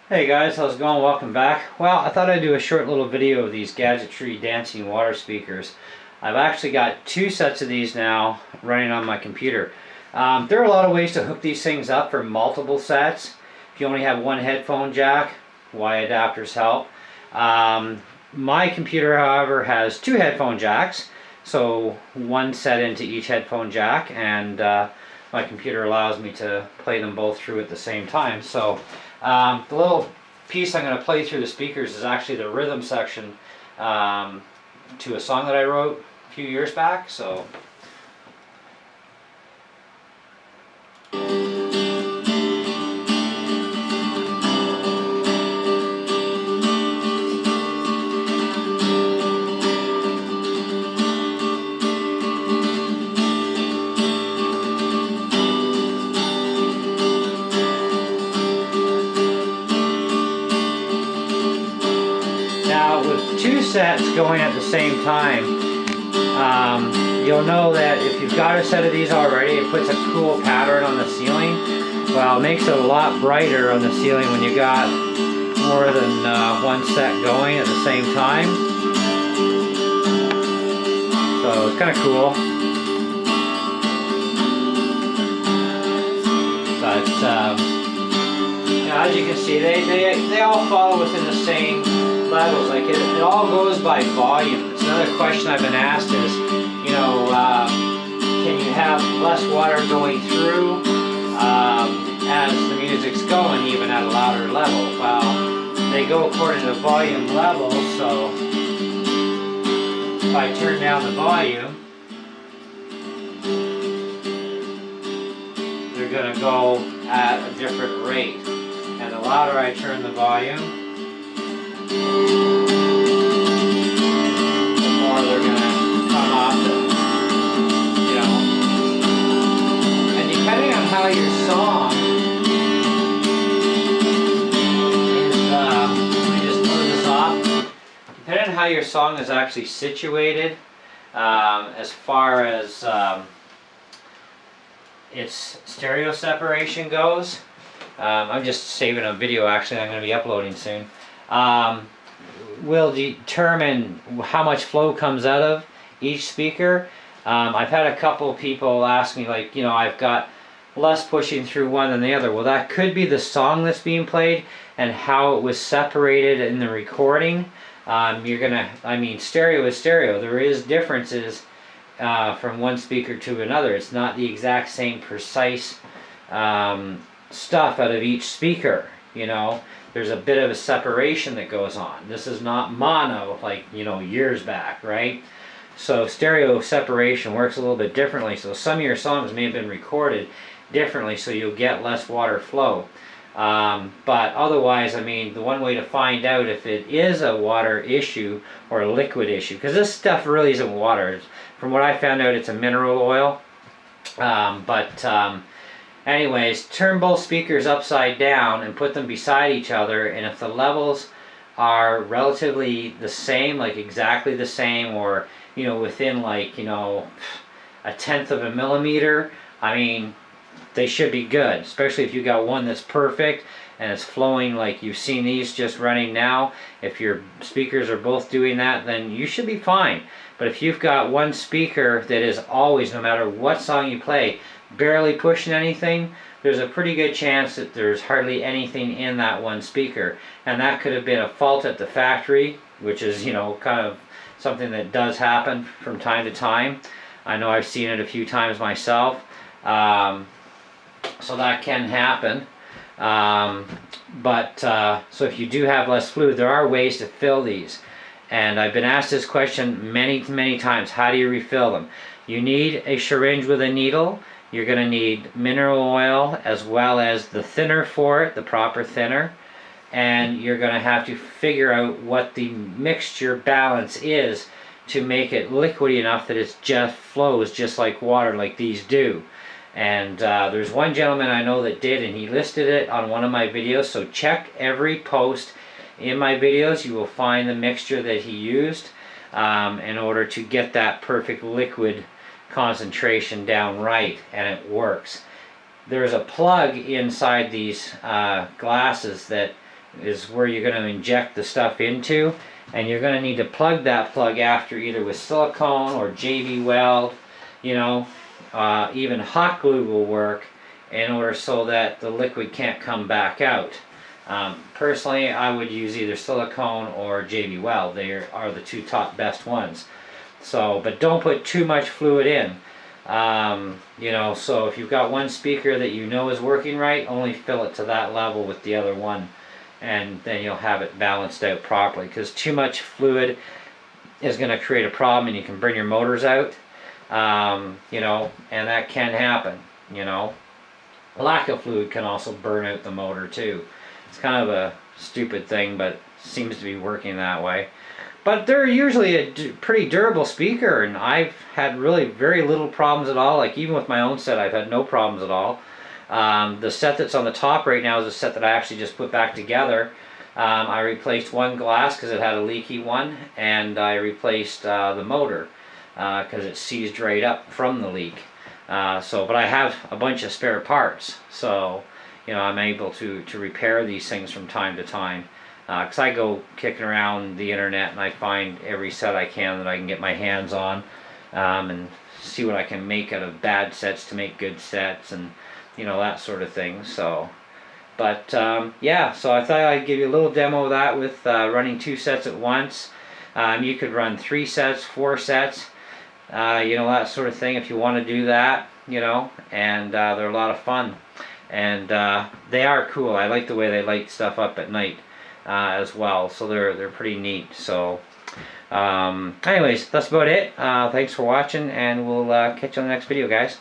Hey guys, how's it going? Welcome back. Well, I thought I'd do a short little video of these Gadgetree Dancing Water Speakers. I've actually got two sets of these now running on my computer. There are a lot of ways to hook these things up for multiple sets. If you only have one headphone jack, Y adapters help. My computer, however, has two headphone jacks, so one set into each headphone jack, and my computer allows me to play them both through at the same time. So the little piece I'm going to play through the speakers is actually the rhythm section to a song that I wrote a few years back. So now with two sets going at the same time, you'll know that if you've got a set of these already, it puts a cool pattern on the ceiling. Well, it makes it a lot brighter on the ceiling when you got more than one set going at the same time. So it's kind of cool. But as you can see, they all fall within the same levels. Like it all goes by volume. It's another question I've been asked is, you know, can you have less water going through as the music's going, even at a louder level? Well, they go according to volume level, so if I turn down the volume, they're going to go at a different rate. And the louder I turn the volume, the more they're going to come off the, you know. And depending on how your song is, let me just turn this off. Depending on how your song is actually situated, as far as its stereo separation goes, I'm just saving a video actually I'm going to be uploading soon, will determine how much flow comes out of each speaker. I've had a couple people ask me, like, you know, I've got less pushing through one than the other. Well, that could be the song that's being played and how it was separated in the recording. Stereo is stereo. There is differences from one speaker to another. It's not the exact same precise stuff out of each speaker, you know. There's a bit of a separation that goes on. This is not mono like, you know, years back, right? So stereo separation works a little bit differently. So some of your songs may have been recorded differently, so you'll get less water flow. But otherwise, I mean, the one way to find out if it is a water issue or a liquid issue, because this stuff really isn't water. From what I found out, it's a mineral oil. Anyways, turn both speakers upside down and put them beside each other, and if the levels are relatively the same, like exactly the same, or, you know, within, like, you know, 1/10 of a millimeter, I mean, they should be good. Especially if you got one that's perfect and it's flowing like you've seen these just running now. If your speakers are both doing that, then you should be fine. But if you've got one speaker that is always, no matter what song you play, barely pushing anything, there's a pretty good chance that there's hardly anything in that one speaker. And that could have been a fault at the factory, which is, you know, kind of something that does happen from time to time. I know I've seen it a few times myself. So that can happen. So if you do have less fluid, there are ways to fill these. And I've been asked this question many times. How do you refill them? You need a syringe with a needle. You're going to need mineral oil as well as the thinner for it, the proper thinner. And you're going to have to figure out what the mixture balance is to make it liquidy enough that it just flows just like water, like these do. And there's one gentleman I know that did, and he listed it on one of my videos. So check every post in my videos. You will find the mixture that he used in order to get that perfect liquid concentration down right, and it works. There's a plug inside these glasses that is where you're going to inject the stuff into, and you're going to need to plug that plug after either with silicone or JB Weld, you know, even hot glue will work in order so that the liquid can't come back out. Personally, I would use either silicone or JB Weld. They are the two top best ones. So, but don't put too much fluid in. You know, so if you've got one speaker that you know is working right, only fill it to that level with the other one, and then you'll have it balanced out properly, because too much fluid is going to create a problem and you can burn your motors out. You know, and that can happen. You know, lack of fluid can also burn out the motor too. It's kind of a stupid thing, but seems to be working that way. But they're usually a pretty durable speaker, and I've had really very little problems at all. Like even with my own set, I've had no problems at all. The set that's on the top right now is a set that I actually just put back together. I replaced one glass because it had a leaky one, and I replaced the motor because it seized right up from the leak. But I have a bunch of spare parts, so you know I'm able to repair these things from time to time. Because I go kicking around the internet and I find every set I can that I can get my hands on, and see what I can make out of bad sets to make good sets, and you know, that sort of thing. So, but yeah, so I thought I'd give you a little demo of that with running 2 sets at once. You could run 3 sets, 4 sets, you know, that sort of thing if you want to do that, you know, and they're a lot of fun, and they are cool. I like the way they light stuff up at night. As well, so they're pretty neat. So anyways, that's about it. Thanks for watching, and we'll catch you on the next video, guys.